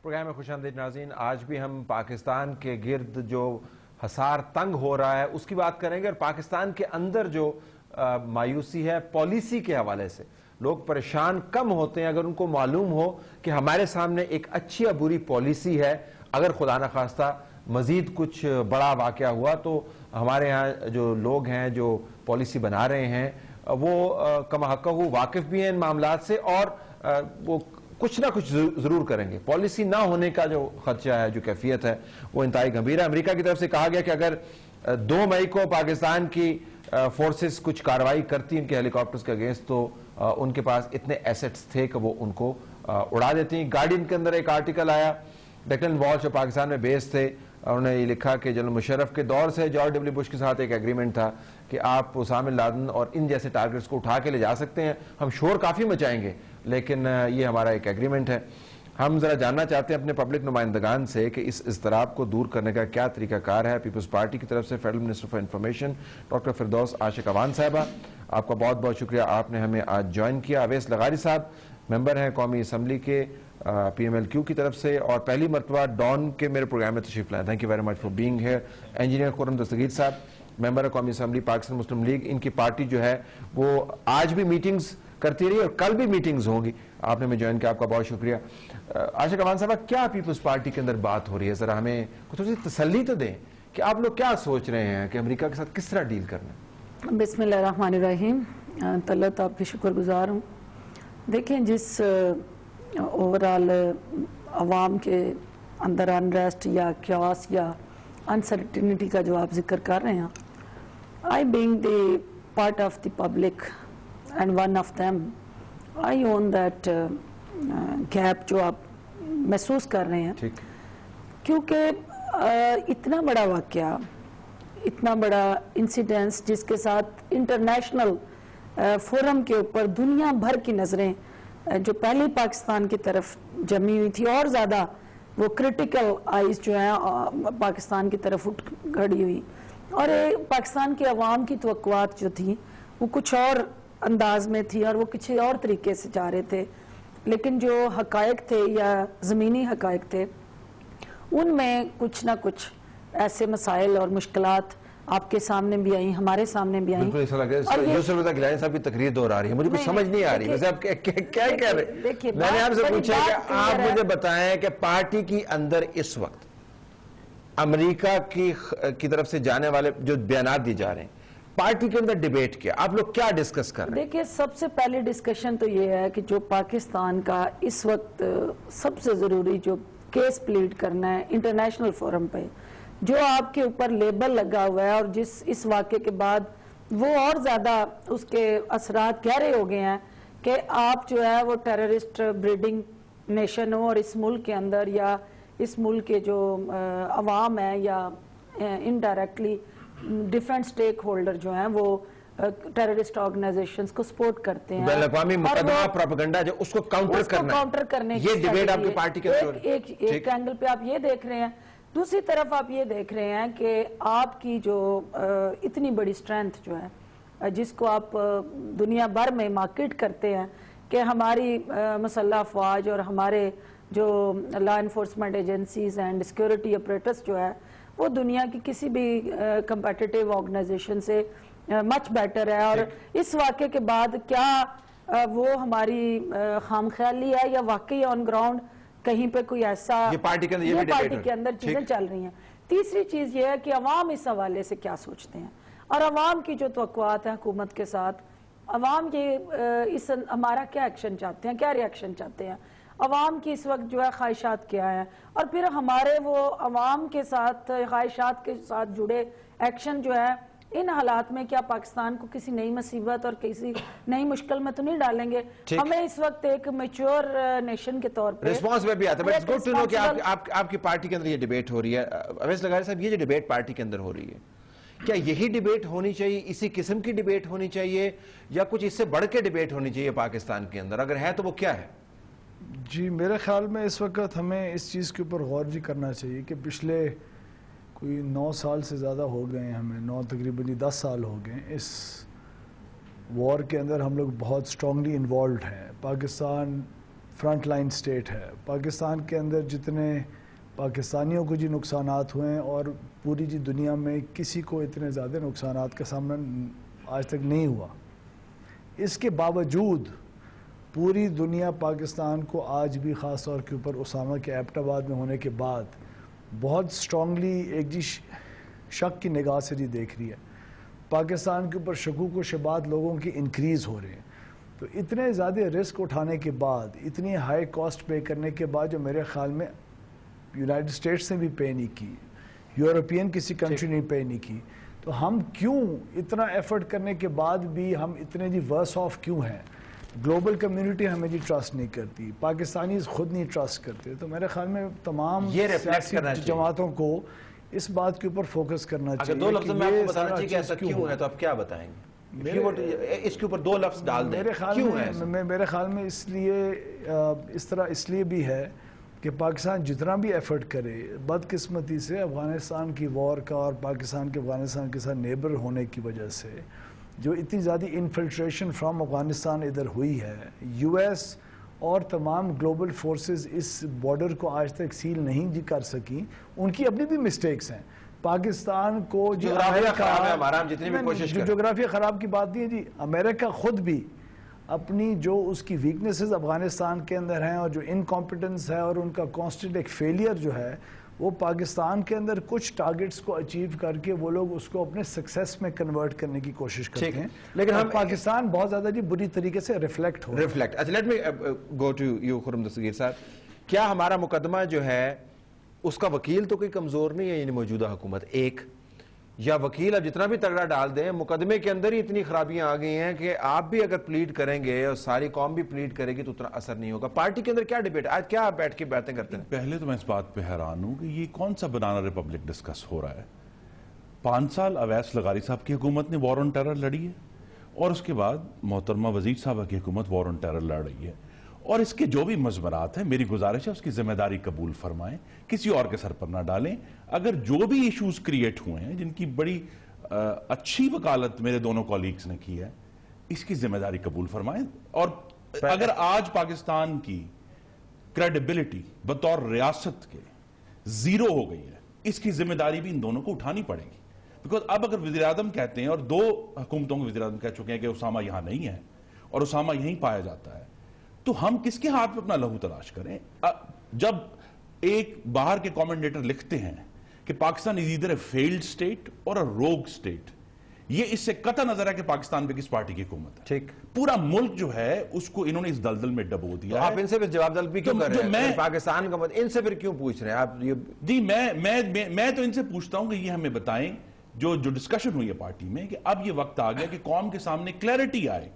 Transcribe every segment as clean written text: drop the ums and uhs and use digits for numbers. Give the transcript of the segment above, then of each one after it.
Programme میں خوش آمدید ناظرین. آج بھی ہم پاکستان کے گرد جو حصار تنگ ہو رہا ہے اس کی بات کریں گے, اور پاکستان کے اندر جو مایوسی ہے پالیسی کے حوالے سے. لوگ پریشان کم ہوتے ہیں اگر ان کو معلوم ہو کہ ہمارے سامنے ایک اچھی یا بری پالیسی ہے. اگر خدا نخواستہ مزید کچھ بڑا واقعہ ہوا تو ہمارے ہاں جو لوگ ہیں جو پالیسی بنا رہے ہیں وہ کما حق واقف بھی ہیں ان معاملات سے, اور وہ کچھ نہ کچھ ضرور کریں گے. پالیسی نہ ہونے کا جو خدشہ ہے, جو کیفیت ہے, وہ انتہائی گمبھیر ہے. امریکہ کی طرف سے کہا گیا کہ اگر 2 مئی کو پاکستان کی فورسز کچھ کارروائی کرتی ان کے ہیلی کاپٹرز کے اگینسٹ تو ان کے پاس اتنے ایسٹس تھے کہ وہ ان کو اڑا دیتی. گارڈین کے اندر ایک آرٹیکل آیا, ڈیکلن والش جو پاکستان میں بیس تھے, انہوں نے یہ لکھا کہ جنرل مشرف کے دور سے جارج ڈبلیو بش کے ساتھ ایک ایگریمنٹ تھا کہ آپ اسامہ بن لادن اور ان جیسے ٹارگٹس کو اٹھا کے لے جا سکتے ہیں, ہم شور کافی مچائیں گے لیکن یہ ہمارا ایک ایگریمنٹ ہے. ہم ذرا جاننا چاہتے ہیں اپنے پبلک نمائندگان سے کہ اس اضطراب کو دور کرنے کا کیا طریقہ کار ہے. پیپلز پارٹی کی طرف سے federal minister for information doctor Firdous Ashiq Awan صاحبہ, آپ کا بہت بہت شکریہ, آپ نے ہمیں آج جوائن کیا. اویس لغاری صاحب ممبر ہیں قومی اسمبلی کے پی ایم ایل کیو کی طرف سے, اور پہلی مرتبہ ڈان کے میرے پروگرام میں تشریف لائیں. Thank you very much for being here. Engineer Khurram Dastgir sahib member ہے قومی اسمبلی پاکستان مسلم لیگ, ان کی پارٹی جو ہے وہ آج بھی میٹنگز کرتی رہی اور کل بھی میٹنگز ہوں گی. آپ نے ہمیں جوائن کیا, آپ کا بہت شکریہ. عاشق اوان صاحب, کیا پیپلز پارٹی کے اندر بات ہو رہی ہے, ذرا ہمیں تھوڑی سی تسلی تو دیں کہ آپ لوگ کیا سوچ رہے ہیں کہ امریکہ کے ساتھ کس طرح ڈیل کرنا ہے. بسم اللہ الرحمن الرحیم. طلعت آپ کی شکر گزار ہوں. دیکھیں, جس اوورال عوام کے اندر انریسٹ یا کیوس یا انسرٹینٹی کا جو آپ ذکر کر رہے ہیں, آئی being the part of the public and one of them, I own that gap جو آپ محسوس کر رہے ہیں, کیونکہ اتنا بڑا واقعہ, اتنا بڑا انسیڈنس جس کے ساتھ انٹرنیشنل فورم کے اوپر دنیا بھر کی نظریں جو پہلے پاکستان کی طرف جمی ہوئی تھی, اور زیادہ وہ کرٹیکل آئیز جو ہیں پاکستان کی طرف اٹھ کھڑی ہوئی, اور پاکستان کے عوام کی توقعات جو تھی وہ کچھ اور انداز میں تھی اور وہ کسی اور طریقے سے جا رہے تھے. لیکن جو حقائق تھے یا زمینی حقائق تھے ان میں کچھ نہ کچھ ایسے مسائل اور مشکلات آپ کے سامنے بھی آئیں, ہمارے سامنے بھی آئیں. بالکل ایسا لگ رہا ہے یوسف رضا گیلانی صاحب کی تقریر دور آ رہی ہے, مجھے کچھ سمجھ نہیں آ رہی. ویسے آپ کیا کہہ رہے ہیں؟ میں نے آپ سے پوچھا کہ آپ مجھے بتائیں کہ پارٹی کی اندر اس وقت امریکہ کی طرف سے جانے والے جو بیانات دی جا رہے ہیں, پارٹی کے اندر ڈیبیٹ کیا, آپ لوگ کیا ڈسکس کر رہے ہیں؟ دیکھیں, سب سے پہلے ڈسکشن تو یہ ہے کہ جو پاکستان کا اس وقت سب سے ضروری جو کیس پلیڈ کرنا ہے انٹرنیشنل فورم پہ, جو آپ کے اوپر لیبل لگا ہوا ہے, اور اس واقعے کے بعد وہ اور زیادہ اس کے اثرات گہرے ہو گئے ہیں کہ آپ جو ہے وہ ٹیررسٹ بریڈنگ نیشن ہو, اور اس ملک کے اندر یا اس ملک کے جو عوام ہیں یا انڈائریکٹلی ڈیفرنٹ سٹیک ہولڈر جو ہیں وہ ٹیررسٹ آرگنائزیشنز کو سپورٹ کرتے ہیں. بین الاقوامی مقدمہ پروپیگنڈا جو اس کو کاؤنٹر کرنا ہے, یہ ڈیبیٹ آپ کی پارٹی کے اندر ایک اینگل پہ آپ یہ دیکھ رہے ہیں. دوسری طرف آپ یہ دیکھ رہے ہیں کہ آپ کی جو اتنی بڑی سٹرینتھ جو ہے جس کو آپ دنیا بھر میں مارکیٹ کرتے ہیں کہ ہماری مسلح افواج اور ہمارے جو law enforcement agencies and security apparatus جو ہے وہ دنیا کی کسی بھی کمپیٹیٹیو آرگنائزیشن سے مچ بیٹر ہے. اور اس واقعے کے بعد کیا وہ ہماری خام خیالی ہے یا واقعی آن گراؤنڈ کہیں پہ کوئی ایسا یہ پارٹی کے اندر چیزیں چل رہی ہیں. تیسری چیز یہ ہے کہ عوام اس حوالے سے کیا سوچتے ہیں, اور عوام کی جو توقعات ہیں حکومت کے ساتھ, عوام یہ ہمارا کیا ایکشن چاہتے ہیں, کیا ریاکشن چاہتے ہیں, عوام کی اس وقت جو ہے خواہشات کیا ہیں, اور پھر ہمارے وہ عوام کے ساتھ خواہشات کے ساتھ جڑے ایکشن جو ہے ان حالات میں کیا پاکستان کو کسی نئی مصیبت اور کسی نئی مشکل میں تو نہیں ڈالیں گے. ہمیں اس وقت ایک میچور نیشن کے طور پر ریسپانس میں بھی آتا ہے. But it's good to know کہ آپ کی پارٹی کے اندر یہ ڈیبیٹ ہو رہی ہے. اویس لغاری صاحب, یہ جو ڈیبیٹ پارٹی کے اندر ہو رہی ہے, کیا یہی ڈیبیٹ ہونی چاہیے, اسی قسم کی ڈیبیٹ ہونی چاہیے, یا کچھ اس سے بڑھ کے ڈیبیٹ ہونی چاہیے پاکستان کے اندر؟ اگر ہے تو وہ کیا ہے؟ جی, میرے خیال میں اس وقت ہمیں اس چیز کے اوپر غور بھی کرنا چاہیے کہ پچھلے کوئی 9 سال سے زیادہ ہو گئے ہیں, ہمیں تقریباً 10 سال ہو گئے ہیں اس وار کے اندر. ہم لوگ بہت سٹرونگلی انوالوڈ ہیں. پاکستان فرنٹ لائن سٹیٹ ہے. پاکستان کے اندر جتنے پاکستانیوں کو جی نقصانات ہوئے ہیں اور پوری جی دنیا میں کسی کو اتنے زیادہ نقصانات کا سامنا آج تک نہیں ہوا. اس کے باوجود پوری دنیا پاکستان کو آج بھی خاص طور کے اوپر اسامہ کے ایبٹ آباد میں ہونے کے بعد بہت سٹرونگلی ایک جی شک کی نگاہ سے جی دیکھ رہی ہے. پاکستان کے اوپر شکوک و شبہات لوگوں کی انکریز ہو رہے ہیں. تو اتنے زیادہ رسک اٹھانے کے بعد, اتنی ہائی کاسٹ پے کرنے کے بعد, جو میرے خیال میں یونائٹڈ اسٹیٹس نے بھی پے نہیں کی, یورپین کسی کنٹری نے پے نہیں کی, تو ہم کیوں اتنا ایفرٹ کرنے کے بعد بھی ہم اتنے جی ورس آف کیوں ہیں؟ گلوبل کمیونٹی ہمیں جی ٹرسٹ نہیں کرتی, پاکستانیز خود نہیں ٹرسٹ کرتے. تو میرے خیال میں تمام سیاسی جماعتوں کو اس بات کے اوپر فوکس کرنا چاہیے. اگر 2 لفظ میں آپ کو بتانا چاہیے کہ ایسا کیوں ہے تو آپ کیا بتائیں گے؟ اس کے اوپر 2 لفظ ڈال دیں. میرے خیال میں اس طرح اس لیے بھی ہے کہ پاکستان جتنا بھی ایفرٹ کرے, بدقسمتی سے افغانستان کی وار کا اور پاکستان کے افغانستان کے ساتھ نیبر ہونے کی وجہ سے جو اتنی زیادہ انفلٹریشن فرام افغانستان ادھر ہوئی ہے, یو ایس اور تمام گلوبل فورسز اس بارڈر کو آج تک سیل نہیں جی کر سکیں. ان کی اپنی بھی مسٹیکس ہیں. پاکستان کو جغرافیہ خراب ہے ہمارا, ہم جتنی بھی کوشش کریں. جغرافیہ خراب کی بات نہیں ہے جی. امریکہ خود بھی اپنی جو اس کی ویکنیسز افغانستان کے اندر ہیں اور جو انکمپیٹنس ہے اور ان کا کانسٹنٹ ایک فیلئر جو ہے, وہ پاکستان کے اندر کچھ ٹارگٹس کو اچیو کر کے وہ لوگ اس کو اپنے سکسیس میں کنورٹ کرنے کی کوشش کرتے ہیں. لیکن ہم پاکستان بہت زیادہ جی بری طریقے سے ریفلیکٹ ہو. اچھا, let me go to you Khurram Dastgir sahib. کیا ہمارا مقدمہ جو ہے اس کا وکیل تو کوئی کمزور نہیں ہے, یعنی موجودہ حکومت ایک, یا وکیل اب جتنا بھی تگڑا ڈال دیں, مقدمے کے اندر ہی اتنی خرابیاں آ گئی ہیں کہ آپ بھی اگر پلیڈ کریں گے اور ساری قوم بھی پلیڈ کرے گی تو اتنا اثر نہیں ہوگا. پارٹی کے اندر کیا ڈیبیٹ آج, کیا آپ بیٹھ کے باتیں کرتے ہیں؟ پہلے تو میں اس بات پہ حیران ہوں کہ یہ کون سا بنانا ریپبلک ڈسکس ہو رہا ہے. 5 سال اویس لغاری صاحب کی حکومت نے وار آن ٹیرر لڑی ہے, اور اس کے بعد محترمہ وزیر صاحبہ کی حکومت وار آن ٹیرر لڑ رہی ہے, اور اس کے جو بھی مضمرات ہیں میری گزارش ہے اس کی ذمہ داری قبول فرمائیں, کسی اور کے سر پر نہ ڈالیں. اگر جو بھی ایشوز کریٹ ہوئے ہیں جن کی بڑی اچھی وکالت میرے دونوں کولیگز نے کی ہے, اس کی ذمہ داری قبول فرمائیں. اور اگر آج پاکستان کی کریڈیبلٹی بطور ریاست کے زیرو ہو گئی ہے, اس کی ذمہ داری بھی ان دونوں کو اٹھانی پڑے گی. بیکاز اب اگر وزیر اعظم کہتے ہیں, اور 2 حکومتوں کے وزیر اعظم کہہ چکے ہیں کہ اسامہ یہاں نہیں ہے اور اسامہ یہیں پایا جاتا ہے, تو ہم کس کے ہاتھ میں اپنا لہو تلاش کریں؟ جب ایک باہر کے کامنٹیٹر لکھتے ہیں کہ پاکستان از ایدر اے فیلڈ سٹیٹ اور اے روگ سٹیٹ, یہ اس سے قطع نظر ہے کہ پاکستان پہ کس پارٹی کی حکومت ہے. ٹھیک, پورا ملک جو ہے اس کو انہوں نے اس دلدل میں ڈبو دیا. آپ ان سے پھر جواب طلبی کیوں کر رہے ہیں؟ پاکستان کا ان سے پھر کیوں پوچھ رہے ہیں آپ؟ جی میں تو ان سے پوچھتا ہوں کہ یہ ہمیں بتائیں جو ڈسکشن ہوئی ہے پارٹی میں, کہ اب یہ وقت آ گیا کہ قوم کے سامنے کلیئرٹی آئے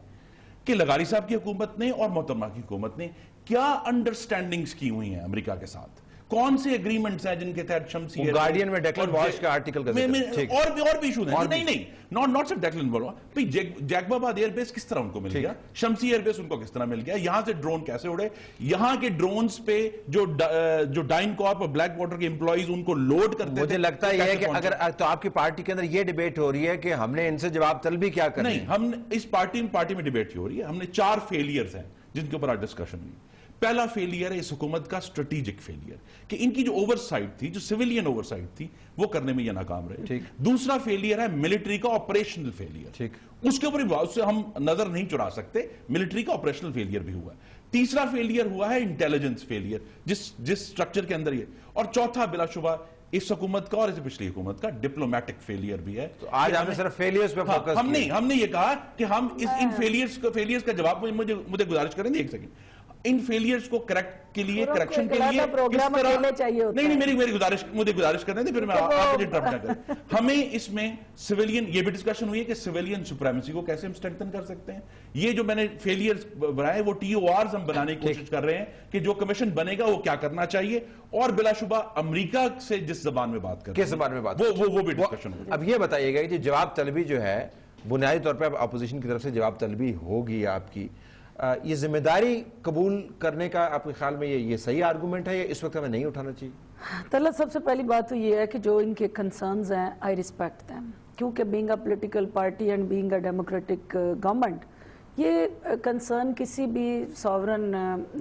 کہ لغاری صاحب کی حکومت نے اور محترمہ کی حکومت نے کیا انڈرسٹینڈنگز کی ہوئی ہیں امریکہ کے ساتھ, کون سے اگریمنٹس ہیں جن کے تحت شمسی گارڈین میں ڈیکلن واش کا آرٹیکل اور بھی ایشوز ہیں. نہیں ناٹ صرف ڈیکلن واش, جیکب آباد ایئر بیس کس طرح ان کو مل گیا, شمسی ایئر بیس ان کو کس طرح مل گیا, یہاں سے ڈرون کیسے اڑے, یہاں کے ڈرونز پہ جو ڈائن کارپ اور بلیک واٹر کے امپلائیز ان کو لوڈ کرتے تھے. مجھے لگتا ہے کہ اگر تو آپ کی پارٹی کے اندر یہ ڈیبیٹ ہو رہی ہے کہ ہم نے ان سے جواب طلبی کیا کرنی. نہیں, ہم اس پارٹی میں ڈیبیٹ ہو رہی ہے, ہم نے 4 فیلیئرز ہیں جن کے اوپر آج ڈسکشن ہوئی. پہلا فیلئر ہے اس حکومت کا اسٹریٹجک فیلئر, کہ ان کی جو اوور سائٹ تھی, جو سویلین اوور سائٹ تھی, وہ کرنے میں یہ ناکام رہے. دوسرا فیلئر ہے ملٹری کا آپریشنل فیلئر, اس کے اوپر ہم نظر نہیں چڑھا سکتے, ملٹری کا آپریشنل فیلئر بھی ہوا. تیسرا فیلئر ہوا ہے انٹیلیجنس فیلئر, جس سٹرکچر کے اندر یہ. اور چوتھا بلا شبہ اس حکومت کا اور اس پچھلی حکومت کا ڈپلومیٹک فیلئر بھی ہے. تو آج ہم نے صرف فیلئرز پہ فوکس کیا. ہم نے یہ کہا کہ ہم ان فیلئرز کا جواب, مجھے گزارش کریں گے 1 سیکنڈ, ان فیلئرز کو کریکٹ کے لیے, کریکشن کے لیے پروگرام اکیلے چاہیے ہوتا ہے. نہیں, مجھے گزارش کرنے دیں, پھر میں آپ مجھے انٹرپٹ نہ کریں. ہمیں اس میں سویلین, یہ بھی ڈسکشن ہوئی ہے کہ سویلین سپریمیسی کو کیسے ہم اسٹرینتھن کر سکتے ہیں. یہ جو میں نے فیلئرز بنائے وہ TORs ہم بنانے کی کوشش کر رہے ہیں کہ جو کمیشن بنے گا وہ کیا کرنا چاہیے, اور بلا شبہ امریکہ سے جس زبان میں بات کریں, کس زبان میں بات, وہ بھی ڈسکشن ہوگی. اب یہ بتائیے گا کہ جواب طلبی جو ہے بنیادی طور پہ اپوزیشن کی طرف سے جواب طلبی ہوگی آپ کی, یہ ذمہ داری قبول کرنے کا آپ کے خیال میں یہ صحیح آرگومنٹ ہے یا اس وقت ہمیں نہیں اٹھانا چاہیے؟ طلعت, سب سے پہلی بات تو یہ ہے کہ جو ان کے کنسرنز ہیں آئی ریسپیکٹ دیم, کیونکہ being a political party and being a democratic government یہ کنسرن کسی بھی ساورن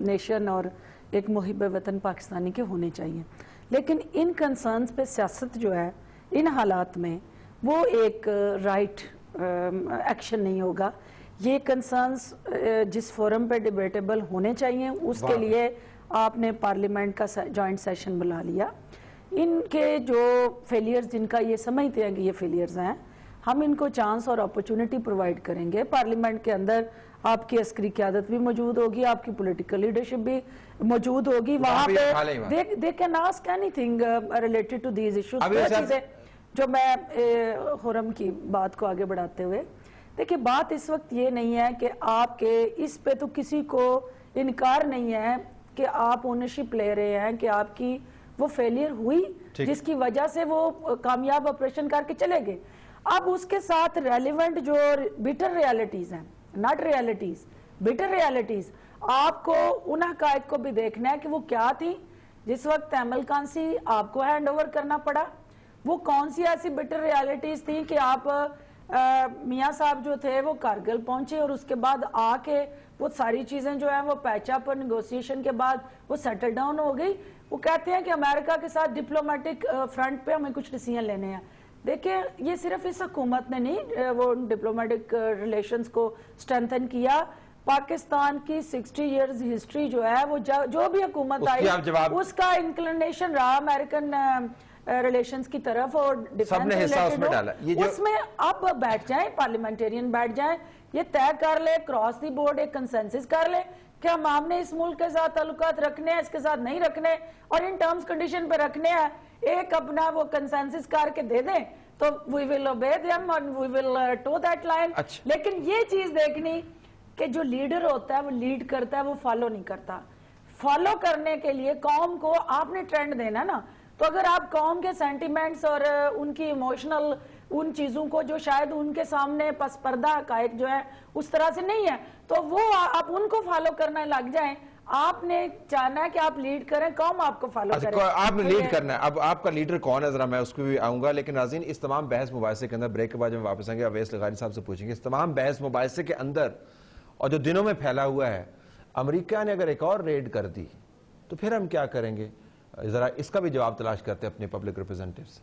نیشن اور ایک محب وطن پاکستانی کے ہونے چاہیے، لیکن ان کنسرنز پہ سیاست جو ہے ان حالات میں وہ ایک رائٹ ایکشن نہیں ہوگا. یہ کنسرنز جس فورم پہ ڈیبیٹیبل ہونے چاہیے اس کے لیے آپ نے پارلیمنٹ کا جوائنٹ سیشن بلا لیا. ان کے جو فیلیئرز جن کا یہ سمجھتے ہیں کہ یہ فیلیئرز ہیں، ہم ان کو چانس اور اپرچونٹی پرووائڈ کریں گے. پارلیمنٹ کے اندر آپ کی عسکری قیادت بھی موجود ہوگی، آپ کی پولیٹیکل لیڈرشپ بھی موجود ہوگی. وہاں پہ they can ask anything related to these issues. وہ چیزیں جو میں خرم کی بات کو آگے بڑھاتے ہوئے، دیکھیں بات اس وقت یہ نہیں ہے کہ آپ کے اس پہ تو کسی کو انکار نہیں ہے کہ آپ اونرشپ لے رہے ہیں کہ آپ کی وہ فیلئر ہوئی جس کی وجہ سے وہ کامیاب آپریشن کر کے چلے گئے. اب اس کے ساتھ ریلیونٹ جو بیٹر ریالٹیز ہیں، ناٹ ریالٹیز، بیٹر ریالٹیز، آپ کو ان حقائق کو بھی دیکھنا ہے کہ وہ کیا تھی جس وقت ایمل کانسی آپ کو ہینڈ اوور کرنا پڑا. وہ کون سی ایسی بیٹر ریالٹیز تھیں کہ آپ میاں صاحب جو تھے وہ کارگل پہنچے اور اس کے بعد آ کے وہ ساری چیزیں جو ہیں وہ پیچ اپ اور نیگوسیشن کے بعد وہ سیٹل ڈاؤن ہو گئی. وہ کہتے ہیں کہ امریکہ کے ساتھ ڈپلومیٹک فرنٹ پہ ہمیں کچھ ڈیسیژن لینے ہیں. دیکھیں یہ صرف اس حکومت نے نہیں وہ ڈپلومیٹک ریلیشنز کو اسٹرینتھن کیا. پاکستان کی 60 ایئرز ہسٹری جو ہے وہ جو بھی حکومت آئی اس کا انکلینیشن رہا امریکن ریلیشنز کی طرف اور ڈیفینس ریلیٹڈ. اس میں اب بیٹھ جائیں، پارلیمنٹیرین بیٹھ جائیں، یہ طے کر لے کراس دی بورڈ ایک کنسنسس کر لے کہ ہم نے اس ملک کے ساتھ تعلقات رکھنے ہیں، اس کے ساتھ نہیں رکھنے، اور ان ٹرمز کنڈیشن پہ رکھنے ہیں. ایک اپنا وہ کنسنسس کر کے دے دیں تو we will obey them and we will toe that line. لیکن یہ چیز دیکھنی کہ جو لیڈر ہوتا ہے وہ لیڈ کرتا ہے، وہ فالو نہیں کرتا. فالو کرنے کے لیے قوم کو آپ نے ٹرینڈ دینا نا. تو اگر آپ قوم کے سینٹیمنٹس اور ان کی ایموشنل ان چیزوں کو جو شاید ان کے سامنے پس پردہ حقائق جو ہے اس طرح سے نہیں ہے تو وہ آپ ان کو فالو کرنا لگ جائیں. آپ نے چاہنا ہے کہ آپ لیڈ کریں، قوم آپ کو فالو کرے. آپ نے لیڈ کرنا ہے. اب آپ کا لیڈر کون ہے ذرا میں اس کو بھی آؤں گا، لیکن ناظرین اس تمام بحث مباحثے کے اندر بریک کے بعد جب واپس آئیں گے اویس لغاری صاحب سے پوچھیں گے اس تمام بحث مباحثے کے اندر اور جو دنوں میں پھیلا ہوا ہے امریکہ نے اگر ایک اور ریڈ کر دی تو پھر ہم کیا کریں گے. ذرا اس کا بھی جواب تلاش کرتے ہیں اپنے پبلک ریپرزینٹیو سے.